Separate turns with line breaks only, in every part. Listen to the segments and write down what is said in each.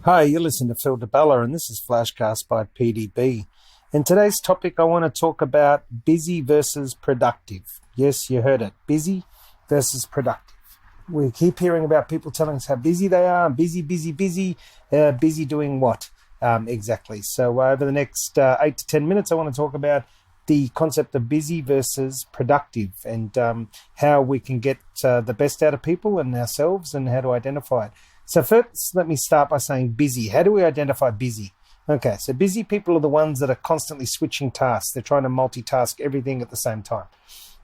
Hi, you're listening to Phil DeBella, and this is FlashCast by PDB. In today's topic, I want to talk about busy versus productive. Yes, you heard it. Busy versus productive. We keep hearing about people telling us how busy they are. Busy. Busy doing what? Exactly. So over the next 8 to 10 minutes, I want to talk about the concept of busy versus productive and how we can get the best out of people and ourselves and how to identify it. So first, let me start by saying busy. How do we identify busy? Okay, so busy people are the ones that are constantly switching tasks. They're trying to multitask everything at the same time.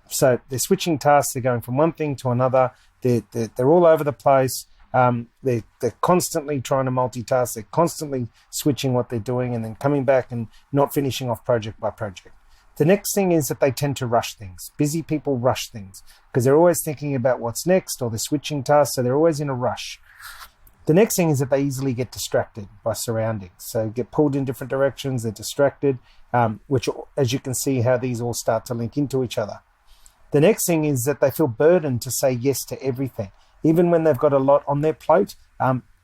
So they're switching tasks. They're going from one thing to another. They're all over the place. They're constantly trying to multitask. They're constantly switching what they're doing and then coming back and not finishing off project by project. The next thing is that they tend to rush things. Busy people rush things because they're always thinking about what's next, or they're switching tasks, so they're always in a rush. The next thing is that they easily get distracted by surroundings. So get pulled in different directions, they're distracted, which, as you can see, how these all start to link into each other. The next thing is that they feel burdened to say yes to everything. Even when they've got a lot on their plate,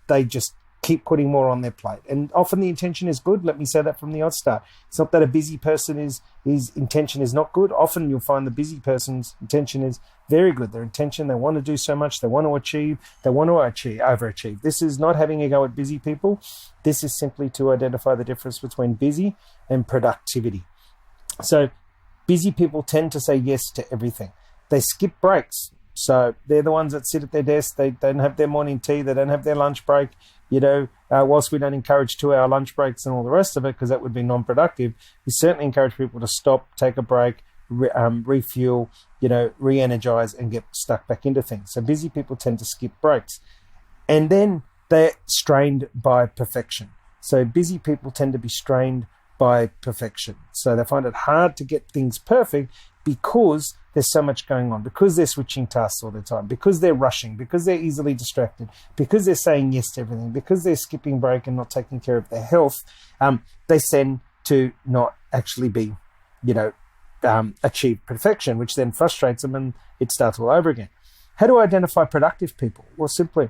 they just keep putting more on their plate. And often the intention is good. Let me say that from the outstart. It's not that a busy person his intention is not good. Often you'll find the busy person's intention is very good. Their intention, they want to do so much, they want to achieve, overachieve. This is not having a go at busy people. This is simply to identify the difference between busy and productivity. So busy people tend to say yes to everything. They skip breaks. So they're the ones that sit at their desk. They don't have their morning tea. They don't have their lunch break. Whilst we don't encourage 2-hour lunch breaks and all the rest of it, because that would be non-productive, we certainly encourage people to stop, take a break, refuel, re-energize and get stuck back into things. So busy people tend to skip breaks. And then they're strained by perfection. So busy people tend to be strained by perfection. So they find it hard to get things perfect because there's so much going on, because they're switching tasks all the time, because they're rushing, because they're easily distracted, because they're saying yes to everything, because they're skipping break and not taking care of their health. They tend to not actually be, achieve perfection, which then frustrates them and it starts all over again. How do I identify productive people? Well, simply,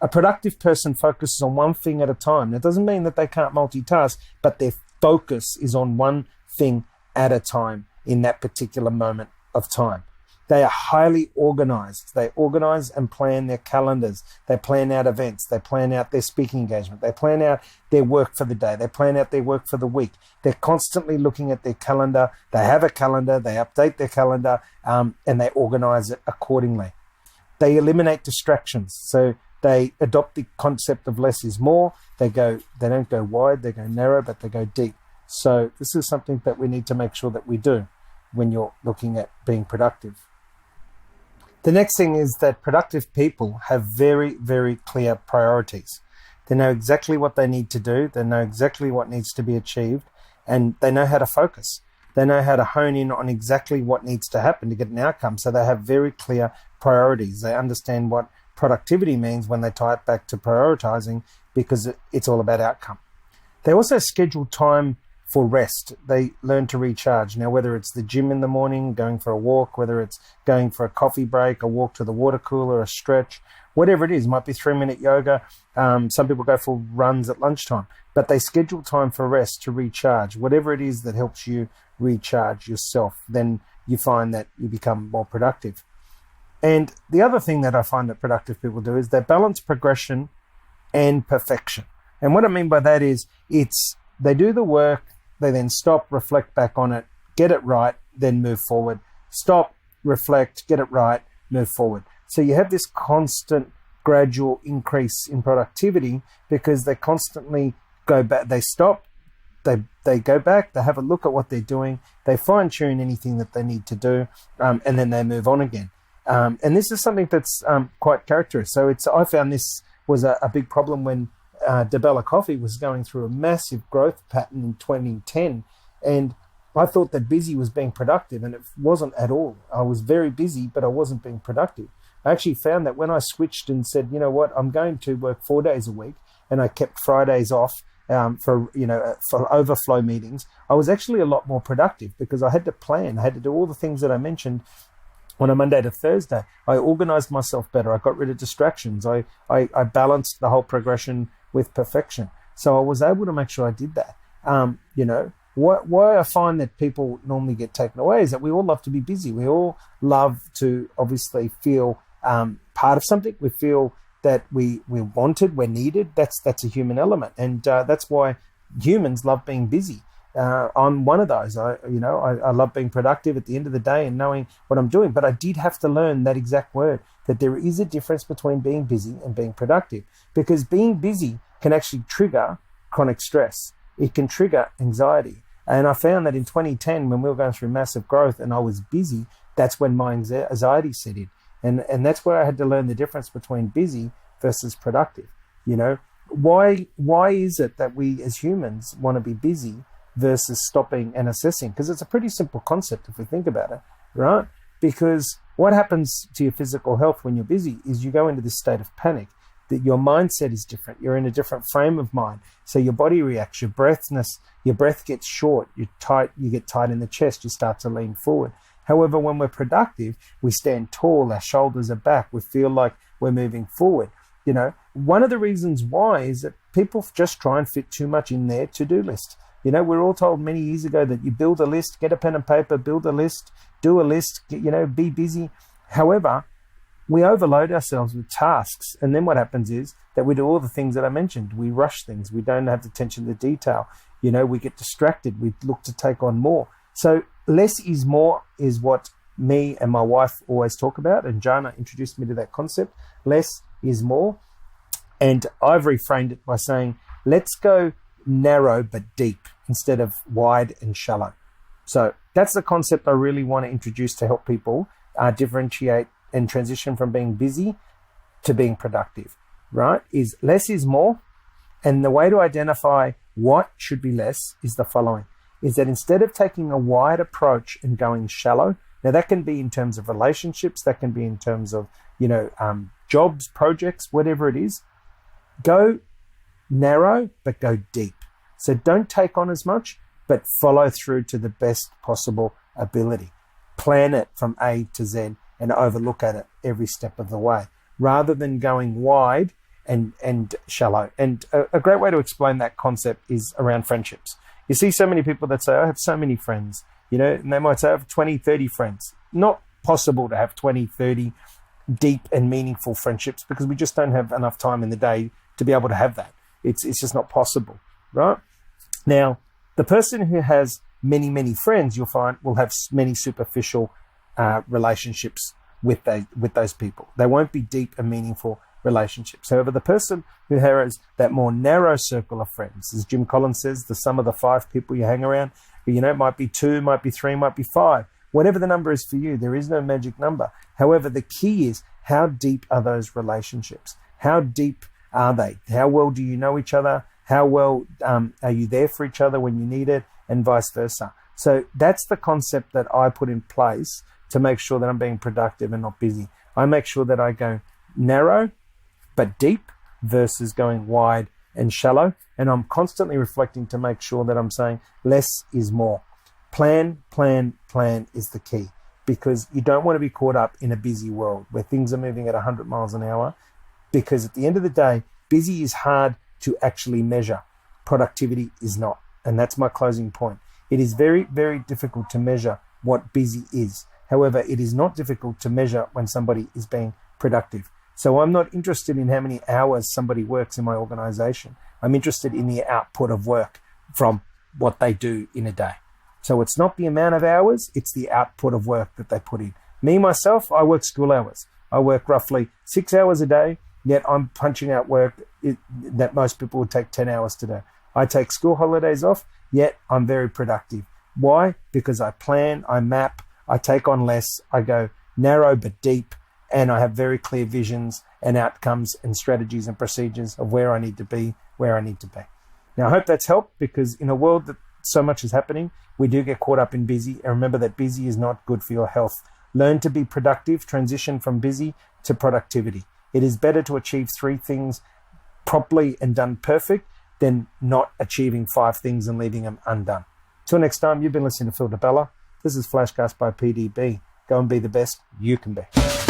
a productive person focuses on one thing at a time. That doesn't mean that they can't multitask, but their focus is on one thing at a time in that particular moment of time. They are highly organized. They organize and plan their calendars. They plan out events. They plan out their speaking engagement. They plan out their work for the day. They plan out their work for the week. They're constantly looking at their calendar. They have a calendar. They update their calendar, and they organize it accordingly. They eliminate distractions. So they adopt the concept of less is more. They don't go wide, they go narrow, but they go deep. So this is something that we need to make sure that we do when you're looking at being productive. The next thing is that productive people have very, very clear priorities. They know exactly what they need to do. They know exactly what needs to be achieved, and they know how to focus. They know how to hone in on exactly what needs to happen to get an outcome. So they have very clear priorities. They understand what productivity means when they tie it back to prioritizing, because it's all about outcome. They also schedule time for rest. They learn to recharge. Now, whether it's the gym in the morning, going for a walk, whether it's going for a coffee break, a walk to the water cooler, a stretch, whatever it is, might be 3-minute yoga. Some people go for runs at lunchtime, but they schedule time for rest to recharge. Whatever it is that helps you recharge yourself, then you find that you become more productive. And the other thing that I find that productive people do is they balance progression and perfection. And what I mean by that is they do the work, they then stop, reflect back on it, get it right, then move forward. Stop, reflect, get it right, move forward. So you have this constant gradual increase in productivity because they constantly go back. They stop, they go back, they have a look at what they're doing, they fine tune anything that they need to do, and then they move on again. And this is something that's quite characteristic. So I found this was a big problem when DeBella Coffee was going through a massive growth pattern in 2010. And I thought that busy was being productive, and it wasn't at all. I was very busy, but I wasn't being productive. I actually found that when I switched and said, you know what, I'm going to work 4 days a week, and I kept Fridays off for overflow meetings, I was actually a lot more productive because I had to plan. I had to do all the things that I mentioned on a Monday to Thursday, I organized myself better. I got rid of distractions. I balanced the whole progression with perfection. So I was able to make sure I did that. Why I find that people normally get taken away is that we all love to be busy. We all love to obviously feel part of something. We feel that we're wanted, we're needed. That's a human element. And that's why humans love being busy. I'm one of those. I love being productive at the end of the day and knowing what I'm doing. But I did have to learn that exact word, that there is a difference between being busy and being productive, because being busy can actually trigger chronic stress. It can trigger anxiety. And I found that in 2010, when we were going through massive growth and I was busy, that's when my anxiety set in. And that's where I had to learn the difference between busy versus productive. Why is it that we as humans want to be busy versus stopping and assessing? Because it's a pretty simple concept if we think about it, right? Because what happens to your physical health when you're busy is you go into this state of panic, that your mindset is different. You're in a different frame of mind. So your body reacts, your breath gets short, you get tight in the chest, you start to lean forward. However, when we're productive, we stand tall, our shoulders are back, we feel like we're moving forward. One of the reasons why is that people just try and fit too much in their to-do list. We're all told many years ago that you build a list, get a pen and paper, build a list, do a list, be busy. However, we overload ourselves with tasks. And then what happens is that we do all the things that I mentioned. We rush things. We don't have the attention to detail. We get distracted. We look to take on more. So less is more is what me and my wife always talk about. And Jana introduced me to that concept. Less is more. And I've reframed it by saying, let's go narrow but deep instead of wide and shallow. So that's the concept I really want to introduce to help people differentiate and transition from being busy to being productive, right? Is less is more. And the way to identify what should be less is the following, is that instead of taking a wide approach and going shallow, now that can be in terms of relationships, that can be in terms of, jobs, projects, whatever it is, go narrow, but go deep. So don't take on as much, but follow through to the best possible ability. Plan it from A to Z and overlook at it every step of the way, rather than going wide and shallow. And a great way to explain that concept is around friendships. You see so many people that say, I have so many friends, and they might say I have 20, 30 friends. Not possible to have 20, 30 deep and meaningful friendships because we just don't have enough time in the day to be able to have that. It's just not possible, right? Now, the person who has many, many friends, you'll find, will have many superficial relationships with those people. They won't be deep and meaningful relationships. However, the person who has that more narrow circle of friends, as Jim Collins says, the sum of the 5 people you hang around, it might be 2, might be 3, might be 5. Whatever the number is for you, there is no magic number. However, the key is, how deep are those relationships? How deep are they? How well do you know each other? How well are you there for each other when you need it? And vice versa. So that's the concept that I put in place to make sure that I'm being productive and not busy. I make sure that I go narrow but deep versus going wide and shallow. And I'm constantly reflecting to make sure that I'm saying less is more. Plan is the key, because you don't want to be caught up in a busy world where things are moving at 100 miles an hour, because at the end of the day, busy is hard to actually measure. Productivity is not. And that's my closing point. It is very, very difficult to measure what busy is. However, it is not difficult to measure when somebody is being productive. So I'm not interested in how many hours somebody works in my organization. I'm interested in the output of work from what they do in a day. So it's not the amount of hours, it's the output of work that they put in. Me, myself, I work school hours. I work roughly 6 hours a day, yet I'm punching out work that most people would take 10 hours to do. I take school holidays off, yet I'm very productive. Why? Because I plan, I map, I take on less, I go narrow but deep, and I have very clear visions and outcomes and strategies and procedures of where I need to be, where I need to be. Now, I hope that's helped, because in a world that so much is happening, we do get caught up in busy. And remember that busy is not good for your health. Learn to be productive, transition from busy to productivity. It is better to achieve 3 things properly and done perfect than not achieving 5 things and leaving them undone. Till next time, you've been listening to Phil DiBella. This is FlashCast by PDB. Go and be the best you can be.